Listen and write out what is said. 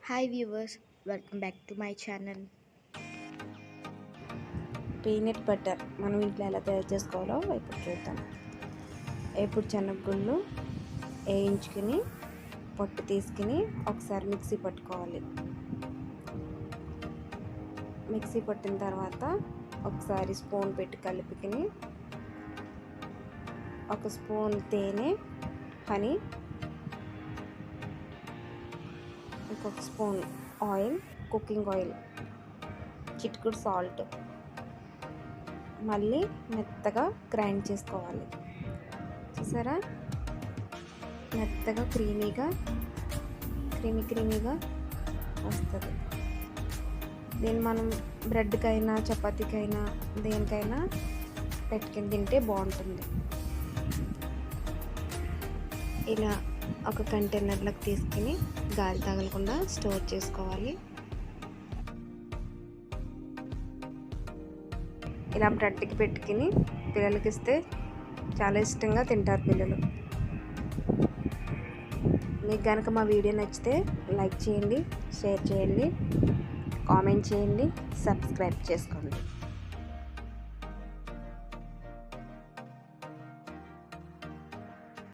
Hi viewers, welcome back to my channel. Peanut butter మనం ఇంట్లో ఎలా తయారు చేసుకోవాలో ఇప్పుడు చూద్దాం. ఇప్పుడు శనగగుళ్ళు వేయించుకుని పొట్టు తీసుకుని ఒకసారి మిక్సీ పట్టుకోవాలి. మిక్సీ పట్టిన తర్వాత ఒకసారి స్పూన్ పెట్టి కలుపుకుని ఒక స్పూన్ తేనె, హనీ, ఇంకొక స్పూన్ ఆయిల్, కుకింగ్ ఆయిల్, చిటికెడు సాల్ట్ మళ్ళీ మెత్తగా గ్రైండ్ చేసుకోవాలి. చూసారా, మెత్తగా క్రీమీగా వస్తుంది. దీన్ని మనం బ్రెడ్కైనా చపాతీకైనా దేనికైనా పెట్టుకుని తింటే బాగుంటుంది. ఇలా ఒక కంటైనర్లోకి తీసుకుని గాలి తగలకుండా స్టోర్ చేసుకోవాలి. ఇలా బ్రెడ్కి పెట్టుకుని పిల్లలకి ఇస్తే చాలా ఇష్టంగా తింటారు పిల్లలు. మీకు కనుక మా వీడియో నచ్చితే లైక్ చేయండి, షేర్ చేయండి, కామెంట్ చేయండి, సబ్స్క్రైబ్ చేసుకోండి.